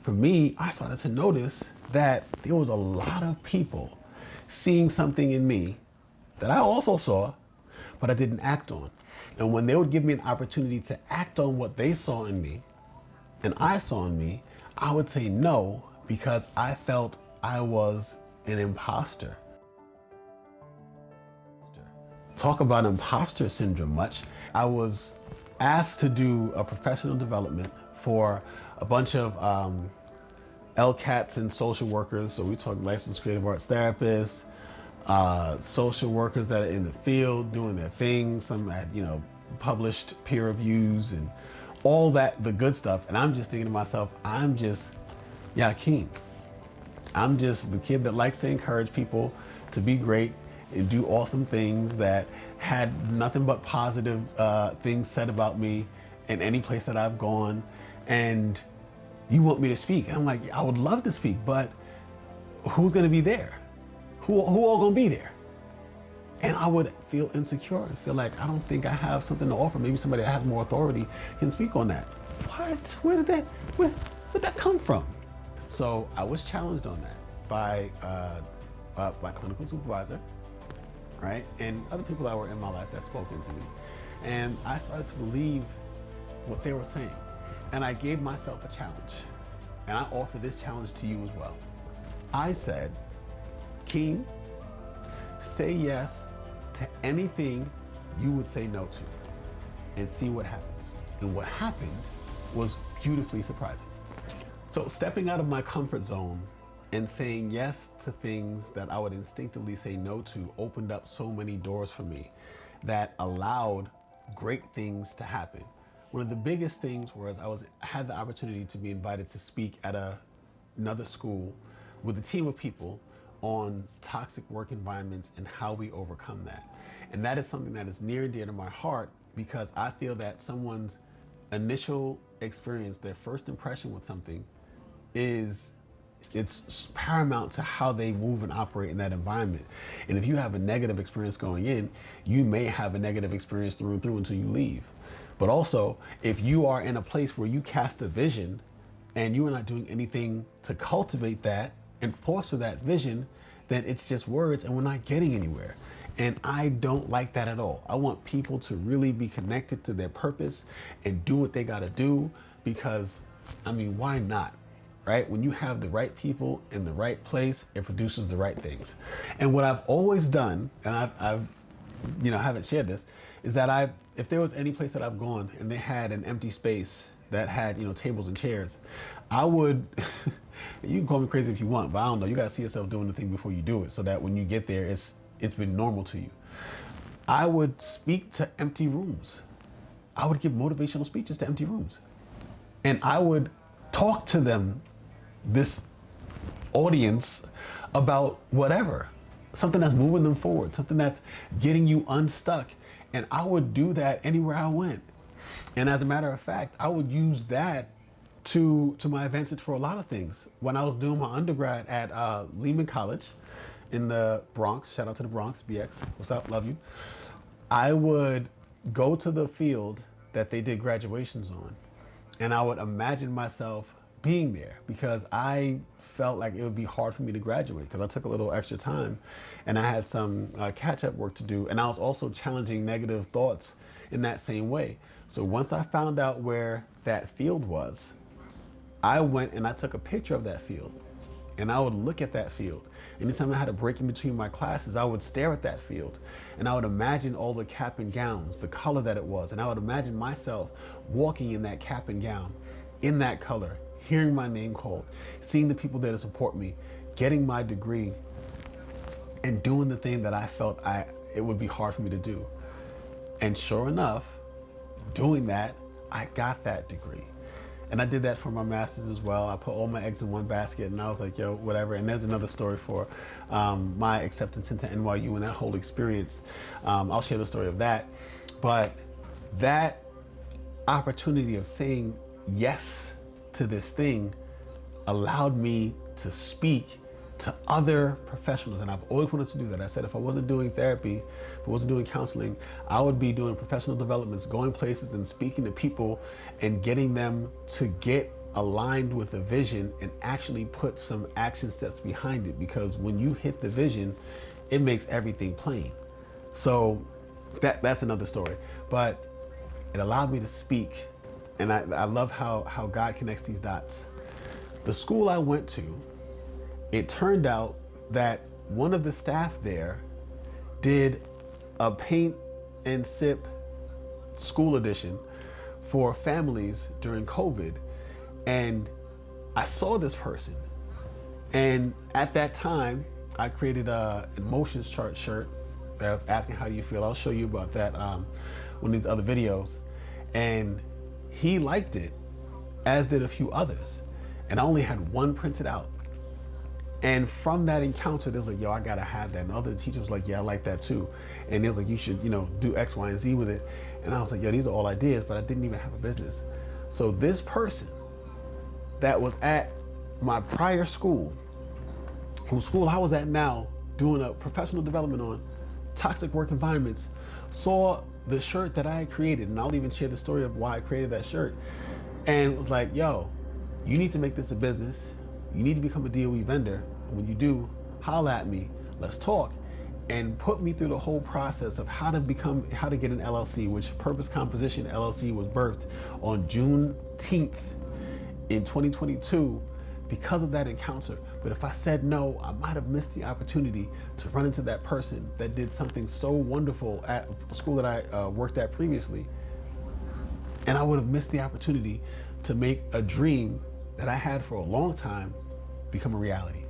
for me, I started to notice that there was a lot of people seeing something in me that I also saw, but I didn't act on. And when they would give me an opportunity to act on what they saw in me and I saw in me, I would say no because I felt I was an imposter. Talk about imposter syndrome much. I was asked to do a professional development for a bunch of LCATs and social workers. So we talk licensed creative arts therapists, social workers that are in the field doing their thing. Some had, published peer reviews and all that, the good stuff. And I'm just thinking to myself, I'm just Yakeem. I'm just the kid that likes to encourage people to be great and do awesome things, that had nothing but positive things said about me in any place that I've gone. And you want me to speak? And I'm like, I would love to speak, but who's gonna be there? Who all gonna be there? And I would feel insecure and feel like I don't think I have something to offer. Maybe somebody that has more authority can speak on that. What? Where'd that come from? So I was challenged on that by my clinical supervisor, right? And other people that were in my life that spoke into me. And I started to believe what they were saying. And I gave myself a challenge. And I offer this challenge to you as well. I said, Keem, say yes to anything you would say no to and see what happens. And what happened was beautifully surprising. So stepping out of my comfort zone and saying yes to things that I would instinctively say no to opened up so many doors for me that allowed great things to happen. One of the biggest things was I had the opportunity to be invited to speak at another school with a team of people on toxic work environments and how we overcome that. And that is something that is near and dear to my heart because I feel that someone's initial experience, their first impression with something, it's paramount to how they move and operate in that environment. And if you have a negative experience going in, you may have a negative experience through and through until you leave. But also, if you are in a place where you cast a vision and you are not doing anything to cultivate that and foster that vision, then it's just words and we're not getting anywhere. And I don't like that at all. I want people to really be connected to their purpose and do what they gotta do because, why not? Right? When you have the right people in the right place, it produces the right things. And what I've always done, and I've haven't shared this, is that if there was any place that I've gone and they had an empty space that had, tables and chairs, I would, you can call me crazy if you want, but I don't know, you gotta see yourself doing the thing before you do it so that when you get there, it's been normal to you. I would speak to empty rooms. I would give motivational speeches to empty rooms. And I would talk to them, this audience, about whatever, something that's moving them forward, something that's getting you unstuck. And I would do that anywhere I went. And as a matter of fact, I would use that to my advantage for a lot of things. When I was doing my undergrad at Lehman College in the Bronx, shout out to the Bronx, BX, what's up, love you. I would go to the field that they did graduations on, and I would imagine myself being there because I felt like it would be hard for me to graduate because I took a little extra time and I had some catch-up work to do, and I was also challenging negative thoughts in that same way. So once I found out where that field was, I went and I took a picture of that field and I would look at that field. Anytime I had a break in between my classes, I would stare at that field and I would imagine all the cap and gowns, the color that it was, and I would imagine myself walking in that cap and gown, in that color, hearing my name called, seeing the people there to support me, getting my degree, and doing the thing that I felt it would be hard for me to do. And sure enough, doing that, I got that degree. And I did that for my master's as well. I put all my eggs in one basket and I was like, yo, whatever. And there's another story for my acceptance into NYU and that whole experience. I'll share the story of that. But that opportunity of saying yes to this thing allowed me to speak to other professionals, and I've always wanted to do that. I said if I wasn't doing therapy, if I wasn't doing counseling, I would be doing professional developments, going places and speaking to people and getting them to get aligned with the vision and actually put some action steps behind it, because when you hit the vision, it makes everything plain. So that's another story, but it allowed me to speak. And I love how God connects these dots. The school I went to, it turned out that one of the staff there did a paint and sip school edition for families during COVID. And I saw this person. And at that time, I created a emotions chart shirt that was asking, how do you feel? I'll show you about that one of these other videos. And he liked it, as did a few others. And I only had one printed out. And from that encounter, they was like, yo, I gotta have that. And other teachers was like, yeah, I like that too. And they was like, you should, do X, Y, and Z with it. And I was like, yo, these are all ideas, but I didn't even have a business. So this person that was at my prior school, whose school I was at now, doing a professional development on toxic work environments, saw the shirt that I had created. And I'll even share the story of why I created that shirt. And was like, yo, you need to make this a business. You need to become a DOE vendor. When you do, holla at me, let's talk. And put me through the whole process of how to get an LLC, which Purpose Composition LLC was birthed on Juneteenth in 2022 because of that encounter. But if I said no, I might have missed the opportunity to run into that person that did something so wonderful at a school that I worked at previously. And I would have missed the opportunity to make a dream that I had for a long time become a reality.